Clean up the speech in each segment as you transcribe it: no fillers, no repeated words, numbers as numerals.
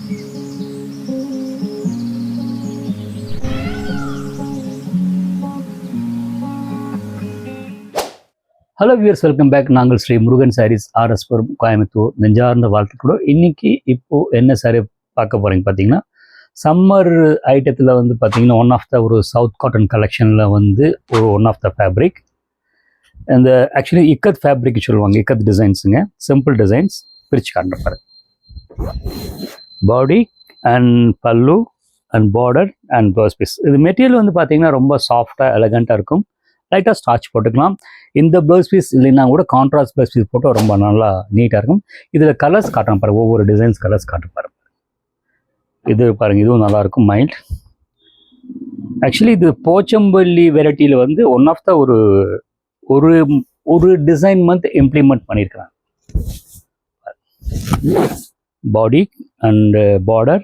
Hello viewers, welcome back. நாங்கள் ஸ்ரீ முருகன் சாரீஸ், ஆர்எஸ்புரம், கோயம்புத்தூர். நெஞ்சார்ந்த வாழ்த்துக்களோட இன்னைக்கு என்ன சாரி பார்க்க போகிறீங்க பார்த்தீங்கன்னா, சம்மர் ஐட்டத்தில் வந்து பார்த்தீங்கன்னா ஒன் ஆஃப் த ஒரு சவுத் காட்டன் கலெக்ஷனில் வந்து ஒன் ஆஃப் த ஃபேப்ரிக். இந்த ஆக்சுவலி இக்கத் ஃபேப்ரிக் சொல்லுவாங்க, இக்கத் டிசைன்ஸுங்க. சிம்பிள் டிசைன்ஸ் பிரித்து காட்டுறப்பாரு. Body and pallu and border and blouse piece. இது மெட்டீரியல் வந்து பார்த்தீங்கன்னா ரொம்ப சாஃப்டாக எலகண்ட்டாக இருக்கும். லைட்டாக ஸ்டார்ச் போட்டுக்கலாம். இந்த ப்ளவுஸ் பீஸ் இல்லைன்னா கூட கான்ட்ராஸ்ட் ப்ளவுஸ் பீஸ் போட்டு ரொம்ப நல்லா நீட்டாக இருக்கும். இதில் கலர்ஸ் காட்டுறேன் பாருங்கள், ஒவ்வொரு டிசைன்ஸ் கலர்ஸ் காட்டுறேன் பாருங்கள். இது பாருங்கள், இதுவும் நல்லாயிருக்கும். மைல்ட் ஆக்சுவலி இது போச்சம்பள்ளி வெரைட்டியில் வந்து ஒன் ஆஃப் த ஒரு டிசைன் மந்த் இம்ப்ளிமெண்ட் பண்ணியிருக்கிறாங்க. Body and border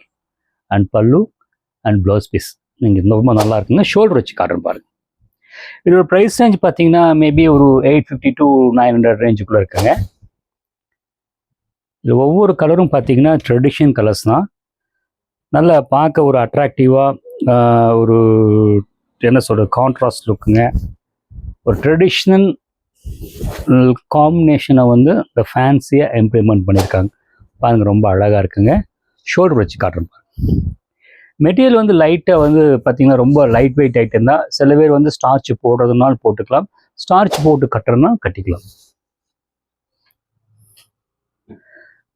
and pallu and blouse piece நீங்கள் ரொம்ப நல்லா இருக்குங்க. ஷோல்டர் வச்சு காட்டுறேன் பாருங்கள். இதோட ப்ரைஸ் ரேஞ்ச் பார்த்தீங்கன்னா மேபி ஒரு 850 to 900 ரேஞ்சுக்குள்ளே இருக்குங்க. இது ஒவ்வொரு கலரும் பார்த்தீங்கன்னா ட்ரெடிஷ்னல் கலர்ஸ் தான். நல்லா பார்க்க ஒரு அட்ராக்டிவாக ஒரு என்ன சொல்கிறது கான்ட்ராஸ்ட் லுக்குங்க. ஒரு ட்ரெடிஷ்னல் காம்பினேஷனை வந்து இந்த ஃபேன்சியாக இம்ப்ளிமெண்ட் பண்ணியிருக்காங்க பாருங்கள், ரொம்ப அழகாக இருக்குங்க. ஷோல்டர் வச்சு காட்டுறேன் பாருங்கள். மெட்டீரியல் வந்து லைட்டாக வந்து பார்த்திங்கன்னா ரொம்ப லைட் வெயிட் ஐட்டம் தான். சில பேர் வந்து ஸ்டார்ச் போடுறதுனால போட்டுக்கலாம், ஸ்டார்ச் போட்டு கட்டுறதுனா கட்டிக்கலாம்.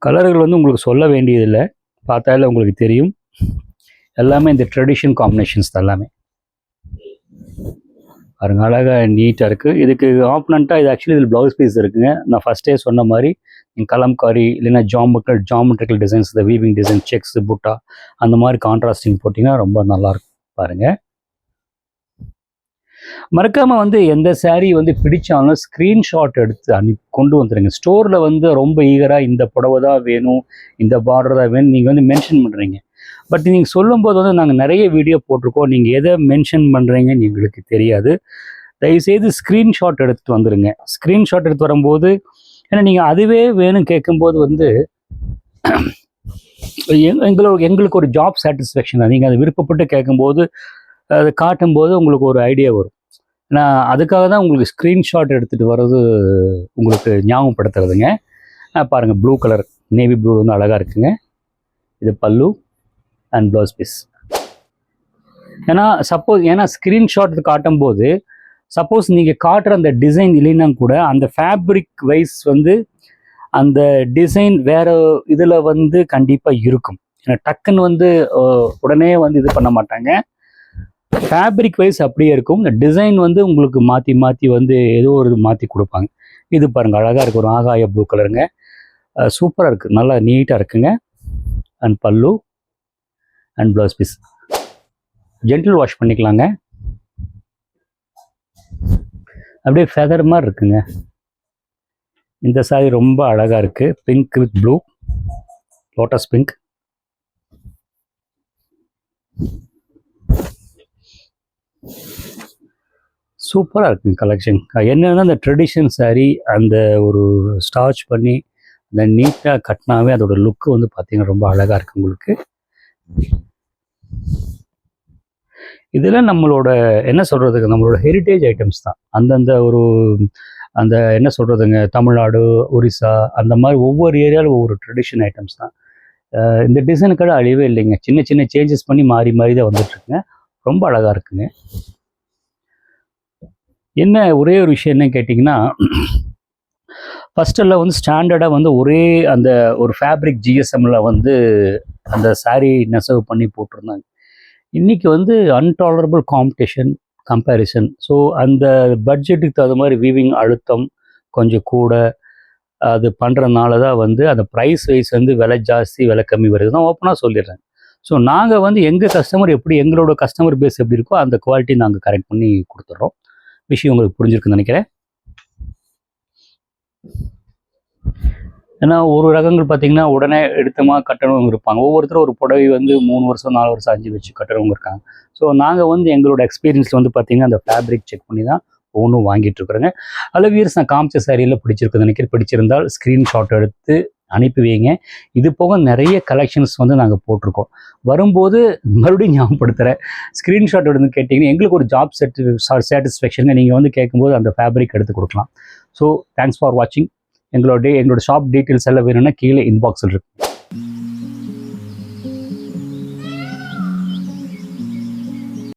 கலர்கள் வந்து உங்களுக்கு சொல்ல வேண்டியதில்லை, பார்த்தாலே உங்களுக்கு தெரியும். எல்லாமே இந்த ட்ரெடிஷன் காம்பினேஷன்ஸ் தான் எல்லாமே. பாருங்க, அழகாக நீட்டாக இருக்குது. இதுக்கு ஆப்னண்ட்டாக இது ஆக்சுவலி இதில் ப்ளவுஸ் பீஸ் இருக்குங்க. நான் ஃபஸ்ட்டே சொன்ன மாதிரி கலம்காரி இல்லைன்னா ஜாமெட்ரிக்கல் டிசைன்ஸ், இந்த வீவிங் டிசைன், செக்ஸ், புட்டா அந்த மாதிரி கான்ட்ராஸ்டிங் போட்டிங்கன்னா ரொம்ப நல்லாயிருக்கும் பாருங்கள். மறக்காமல் வந்து எந்த சாரீ வந்து பிடிச்சாலும் ஸ்க்ரீன்ஷாட் எடுத்து கொண்டு வந்துடுங்க. ஸ்டோரில் வந்து ரொம்ப ஈகராக இந்த புடவை தான் வேணும், இந்த பார்டர் தான் வேணும் நீங்கள் வந்து மென்ஷன் பண்ணுறீங்க. பட் நீங்கள் சொல்லும்போது வந்து நாங்கள் நிறைய வீடியோ போட்டிருக்கோம், நீங்கள் எதை மென்ஷன் பண்ணுறீங்கன்னு எங்களுக்கு தெரியாது. தயவுசெய்து ஸ்க்ரீன்ஷாட் எடுத்துகிட்டு வந்துடுங்க. ஸ்க்ரீன்ஷாட் எடுத்து வரும்போது ஏன்னா நீங்கள் அதுவே வேணும் கேட்கும்போது வந்து எங்களுக்கு ஒரு ஜாப் சாட்டிஸ்ஃபேக்ஷன் தான். நீங்கள் அதை விருப்பப்பட்டு கேட்கும்போது அதை காட்டும்போது உங்களுக்கு ஒரு ஐடியா வரும். நான் அதுக்காக தான் உங்களுக்கு ஸ்க்ரீன்ஷாட் எடுத்துகிட்டு வர்றது உங்களுக்கு ஞாபகப்படுத்துறதுங்க. பாருங்கள், ப்ளூ கலர், நேவி ப்ளூ வந்து அழகாக இருக்குங்க. இது பல்லு அண்ட் ப்ளவுஸ் பீஸ். ஏன்னா ஸ்க்ரீன்ஷாட் காட்டும்போது சப்போஸ் நீங்கள் காட்டுற அந்த டிசைன் இல்லைன்னா கூட அந்த ஃபேப்ரிக் வைஸ் வந்து அந்த டிசைன் வேறு இதில் வந்து கண்டிப்பாக இருக்கும். ஏன்னா டக்குன்னு வந்து உடனே வந்து இது பண்ண மாட்டாங்க. ஃபேப்ரிக் வைஸ் அப்படியே இருக்கும். இந்த டிசைன் வந்து உங்களுக்கு மாற்றி மாற்றி வந்து ஏதோ ஒரு இது மாற்றி கொடுப்பாங்க. இது பாருங்கள், அழகாக இருக்குது. ஒரு ஆகாய ப்ளூ கலருங்க, சூப்பராக இருக்குது, நல்லா நீட்டாக இருக்குங்க. And pallu and blouse piece gentle wash பண்ணிக்கலாங்க. அப்படியே ஃபெதர் மாதிரி இருக்குங்க. இந்த சாரி ரொம்ப அழகாக இருக்குது. Pink with blue, lotus pink. சூப்பராக இருக்குங்க கலெக்ஷன். என்னென்னா அந்த ட்ரெடிஷன் சாரீ அந்த ஒரு ஸ்டார்ச் பண்ணி அந்த நீட்டாக கட்டினாவே அதோட லுக்கு வந்து பார்த்திங்கன்னா ரொம்ப அழகாக இருக்குது உங்களுக்கு. இதெல்லாம் நம்மளோட என்ன சொல்கிறதுக்கு நம்மளோட ஹெரிட்டேஜ் ஐட்டம்ஸ் தான். அந்தந்த ஒரு அந்த என்ன சொல்கிறதுங்க, தமிழ்நாடு, ஒரிசா அந்த மாதிரி ஒவ்வொரு ஏரியாவில் ஒவ்வொரு ட்ரெடிஷன் ஐட்டம்ஸ் தான். இந்த டிசைனுக்கட அழிவே இல்லைங்க. சின்ன சின்ன சேஞ்சஸ் பண்ணி மாறி மாறி தான் வந்துட்டுருக்குங்க. ரொம்ப அழகாக இருக்குங்க. என்ன ஒரே ஒரு விஷயம் என்ன கேட்டிங்கன்னா, ஃபஸ்ட்டெல்லாம் வந்து ஸ்டாண்டர்டாக வந்து ஒரே அந்த ஒரு ஃபேப்ரிக் ஜிஎஸ்எம்மில் வந்து அந்த சாரீ நெசவு பண்ணி போட்டிருந்தாங்க. இன்றைக்கி வந்து அன்டாலரபிள் கம்பேரிசன். ஸோ அந்த பட்ஜெட்டுக்கு தகுந்த மாதிரி வீவிங் அழுத்தம் கொஞ்சம் கூட அது பண்ணுறதுனால தான் வந்து அந்த ப்ரைஸ் வைஸ் வந்து விலை ஜாஸ்தி விலை கம்மி வருது தான் ஓப்பனாக சொல்லிடுறேன். ஸோ நாங்கள் வந்து எங்கள் கஸ்டமர் எப்படி, எங்களோட கஸ்டமர் பேஸ் எப்படி இருக்கோ அந்த குவாலிட்டி நாங்கள் கரெக்ட் பண்ணி கொடுத்துட்றோம். விஷயம் உங்களுக்கு புரிஞ்சிருக்குன்னு நினைக்கிறேன். ஏன்னா ஒரு ரகங்கள் பார்த்திங்கன்னா உடனே எடுத்தமா கட்டணவங்க இருப்பாங்க. ஒவ்வொருத்தரும் ஒரு புடவை வந்து 3 வருஷம் 4 வருஷம் 5 வச்சு கட்டுறவங்க இருக்காங்க. ஸோ நாங்கள் வந்து எங்களோட எக்ஸ்பீரியன்ஸில் வந்து பார்த்திங்கன்னா அந்த ஃபேப்ரிக் செக் பண்ணி தான் ஒவ்வொன்றும் வாங்கிட்டு இருக்கிறோங்க. அதில் வியூவர்ஸ் நான் காமிச்ச சாரியில் பிடிச்சிருக்குன்னு நினைக்கிறேன். பிடிச்சிருந்தால் ஸ்க்ரீன்ஷாட் எடுத்து அனுப்பி வைங்க. இது போக நிறைய கலெக்ஷன்ஸ் வந்து நாங்கள் போட்டிருக்கோம். வரும்போது மறுபடியும் ஞாபகப்படுத்துகிறேன், ஸ்க்ரீன்ஷாட் எடுத்து கேட்டிங்கன்னா எங்களுக்கு ஒரு ஜாப் சாட்டிஸ்ஃபேக்ஷன். நீங்கள் வந்து கேட்கும்போது அந்த ஃபேப்ரிக் எடுத்து கொடுக்கலாம். ஸோ தேங்க்ஸ் ஃபார் வாட்சிங். எங்களோட ஷாப் டீட்டெயில்ஸ் எல்லாம் வேணும்னா கீழே இன்பாக்ஸில் இருக்கு.